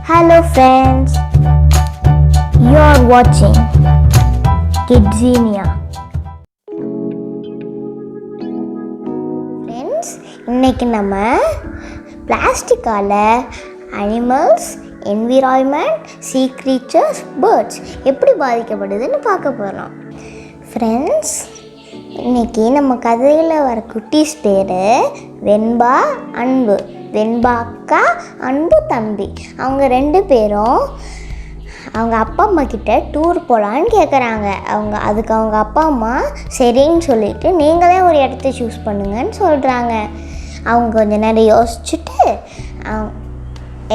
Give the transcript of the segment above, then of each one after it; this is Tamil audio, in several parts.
Hello friends, you are watching KidsJinia. Friends, இன்னைக்கு நம்ம பிளாஸ்டிக்கால அனிமல்ஸ், என்விரான்மெண்ட், சீ க்ரீச்சர்ஸ், பேர்ட்ஸ் எப்படி பாதிக்கப்படுதுன்னு பார்க்க போகிறோம். ஃப்ரெண்ட்ஸ், இன்னைக்கு நம்ம கதையில் வர குட்டீஸ் பேர் வெண்பா, அன்பு. வெண்பா அக்கா, அன்பு தம்பி. அவங்க ரெண்டு பேரும் அவங்க அப்பா அம்மா கிட்ட டூர் போகலான்னு கேட்குறாங்க. அதுக்கு அவங்க அப்பா அம்மா சரின்னு சொல்லிவிட்டு நீங்களே ஒரு இடத்த சூஸ் பண்ணுங்கன்னு சொல்கிறாங்க. அவங்க கொஞ்சம் நேரம் யோசிச்சுட்டு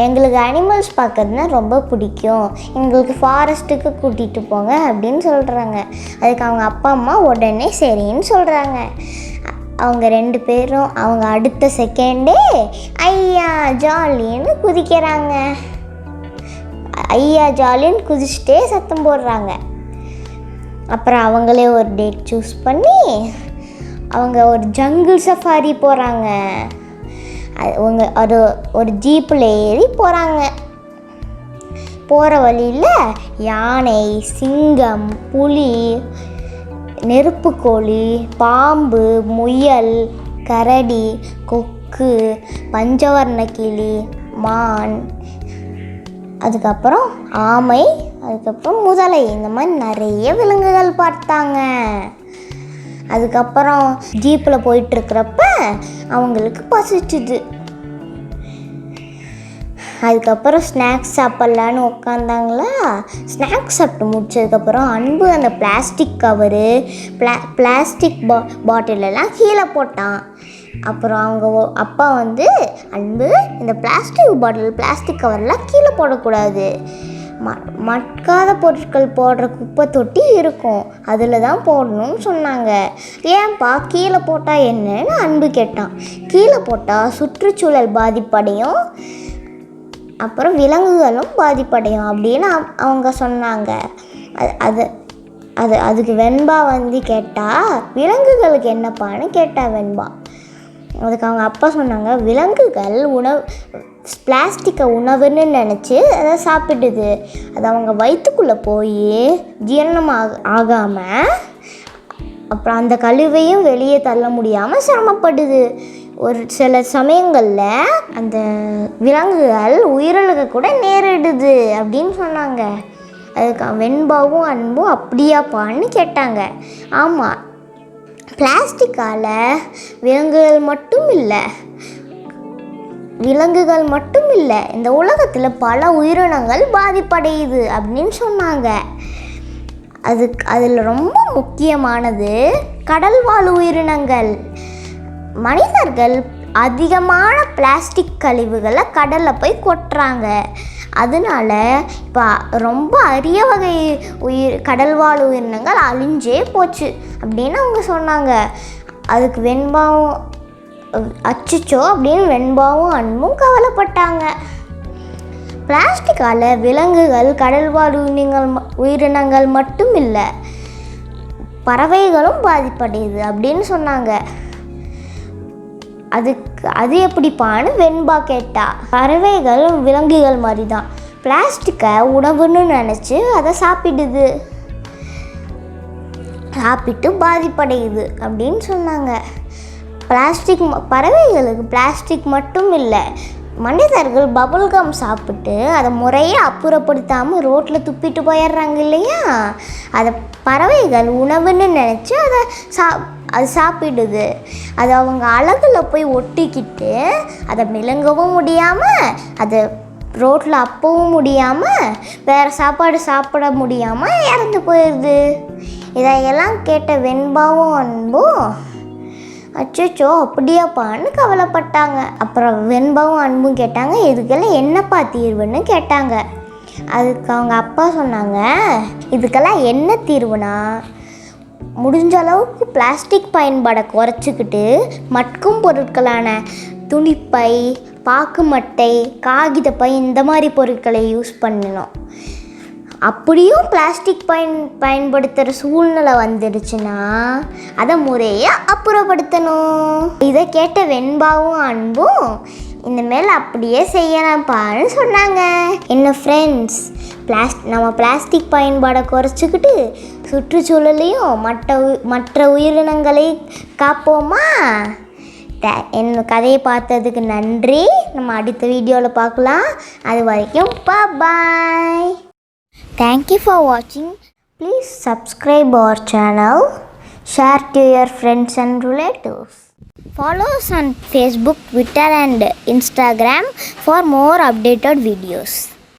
எங்களுக்கு அனிமல்ஸ் பார்க்கறதுனா ரொம்ப பிடிக்கும், எங்களுக்கு ஃபாரஸ்ட்டுக்கு கூட்டிகிட்டு போங்க அப்படின்னு சொல்கிறாங்க. அதுக்கு அவங்க அப்பா அம்மா உடனே சரின்னு சொல்கிறாங்க. அவங்க ரெண்டு பேரும் அவங்க அடுத்த செகண்டே ஐயா ஜாலின்னு குதிக்கிறாங்க. ஐயா ஜாலின்னு குதிச்சுட்டே சத்தம் போடுறாங்க. அப்புறம் அவங்களே ஒரு டேட் சூஸ் பண்ணி அவங்க ஒரு ஜங்கிள் சஃபாரி போகிறாங்க. அவங்க ஒரு ஜீப்பில் ஏறி போகிறாங்க. போகிற வழியில் யானை, சிங்கம், புலி, நெருப்புக்கோழி, பாம்பு, முயல், கரடி, கொக்கு, பஞ்சவர்ண கிளி, மான், அதுக்கப்புறம் ஆமை, அதுக்கப்புறம் முதலை, இந்த மாதிரி நிறைய விலங்குகள் பார்த்தாங்க. அதுக்கப்புறம் ஜீப்பில் போயிட்டுருக்கிறப்ப அவங்களுக்கு பசிச்சுது. அதுக்கப்புறம் ஸ்நாக்ஸ் சாப்பிட்லான்னு உட்காந்தாங்களா. ஸ்நாக்ஸ் சாப்பிட்டு முடிச்சதுக்கப்புறம் அன்பு அந்த பிளாஸ்டிக் கவரு, பிளாஸ்டிக் பாட்டிலெல்லாம் கீழே போட்டான். அப்புறம் அவங்க அப்பா அன்பு, இந்த பிளாஸ்டிக் கவர்லாம் கீழே போடக்கூடாது, மட்காத பொருட்கள் போடுற குப்பை தொட்டி இருக்கும், அதில் தான் போடணும்னு சொன்னாங்க. ஏன்பா கீழே போட்டால் என்னன்னு அன்பு கேட்டான். கீழே போட்டால் சுற்றுச்சூழல் பாதிப்படையும், அப்புறம் விலங்குகளும் பாதிப்படையும் அப்படின்னு அவங்க சொன்னாங்க. அதுக்கு வெண்பா கேட்டா விலங்குகளுக்கு என்னப்பான்னு கேட்டா வெண்பா. அதுக்கு அவங்க அப்பா சொன்னாங்க, விலங்குகள் பிளாஸ்டிக்கை உணவுன்னு நினச்சி அதை சாப்பிடுது. அது அவங்க வயிற்றுக்குள்ளே போய் ஜீரணம் ஆகாமல் அப்புறம் அந்த கழிவையும் வெளியே தள்ள முடியாமல் சிரமப்படுது. ஒரு சில சமயங்களில் அந்த விலங்குகள் உயிரிழக்க கூட நேரிடுது அப்படின்னு சொன்னாங்க. அதுக்கு வெண்பாவும் அன்பும் அப்படியாப்பான்னு கேட்டாங்க. ஆமாம், பிளாஸ்டிக்கால் விலங்குகள் மட்டும் இல்லை, இந்த உலகத்தில் பல உயிரினங்கள் பாதிப்படையுது அப்படின்னு சொன்னாங்க. அதில் ரொம்ப முக்கியமானது கடல்வாழ் உயிரினங்கள். மனிதர்கள் அதிகமான பிளாஸ்டிக் கழிவுகளை கடலில் போய் கொட்டுறாங்க. அதனால இப்போ ரொம்ப அரிய வகை கடல்வாழ் உயிரினங்கள் அழிஞ்சே போச்சு அப்படின்னு அவங்க சொன்னாங்க. அதுக்கு வெண்பாவும் அச்சுச்சோ அப்படின்னு வெண்பாவும் அன்பும் கவலைப்பட்டாங்க. பிளாஸ்டிக்கால் விலங்குகள், கடல்வாழ் உயிரினங்கள் மட்டும் இல்லை, பறவைகளும் பாதிப்படையுது அப்படின்னு சொன்னாங்க. அது எப்படிப்பான்னு வெண்பா கேட்டா. பறவைகள் விலங்குகள் மாதிரி தான், பிளாஸ்டிக்கை உணவுன்னு நினச்சி அதை சாப்பிட்டு பாதிப்படையுது அப்படின்னு சொன்னாங்க. பறவைகளுக்கு பிளாஸ்டிக் மட்டும் இல்லை, மனிதர்கள் பபுள்கம் சாப்பிட்டு அதை முறையாக அப்புறப்படுத்தாமல் ரோட்டில் துப்பிட்டு போயிடுறாங்க இல்லையா, அதை பறவைகள் உணவுன்னு நினச்சி அது சாப்பிடுது. அது அவங்க அழகில் போய் ஒட்டிக்கிட்டு அதை விழுங்கவும் முடியாமல், அதை ரோட்டில் அப்பவும் முடியாமல், வேறு சாப்பாடு சாப்பிட முடியாமல் இறந்து போயிடுது. இதையெல்லாம் கேட்ட வெண்பாவும் அன்பும் அச்சோ அப்படியாப்பான்னு கவலைப்பட்டாங்க. அப்புறம் வெண்பாவும் அன்பும் கேட்டாங்க, இதுக்கெல்லாம் என்னப்பா தீர்வுன்னு கேட்டாங்க. அதுக்கு அவங்க அப்பா சொன்னாங்க, இதுக்கெல்லாம் என்ன தீர்வுனா, முடிஞ்ச அளவுக்கு பிளாஸ்டிக் பயன்பாடை குறைச்சிக்கிட்டு மட்கும் பொருட்களான துணிப்பை, பாக்கு மட்டை, காகிதப்பை, இந்த மாதிரி பொருட்களை யூஸ் பண்ணணும். அப்படியும் பிளாஸ்டிக் பயன்படுத்துகிற சூழ்நிலை வந்துடுச்சுன்னா அதை முறையாக அப்புறப்படுத்தணும். இதை கேட்ட வெண்பாவும் அன்பும் இனிமேல் அப்படியே செய்யலாம்ப்பான்னு சொன்னாங்க. என்ன ஃப்ரெண்ட்ஸ், நம்ம பிளாஸ்டிக் பயன்பாடை குறைச்சிக்கிட்டு சுற்றுச்சூழலையும் மற்ற உயிரினங்களை காப்போமா? என்ன கதையை பார்த்ததுக்கு நன்றி. நம்ம அடுத்த வீடியோவில் பார்க்கலாம். அது வரைக்கும் பாய். தேங்க்யூ ஃபார் வாட்சிங். Please subscribe our channel. Share to your friends and relatives. Follow us on Facebook, Twitter and Instagram for more updated videos.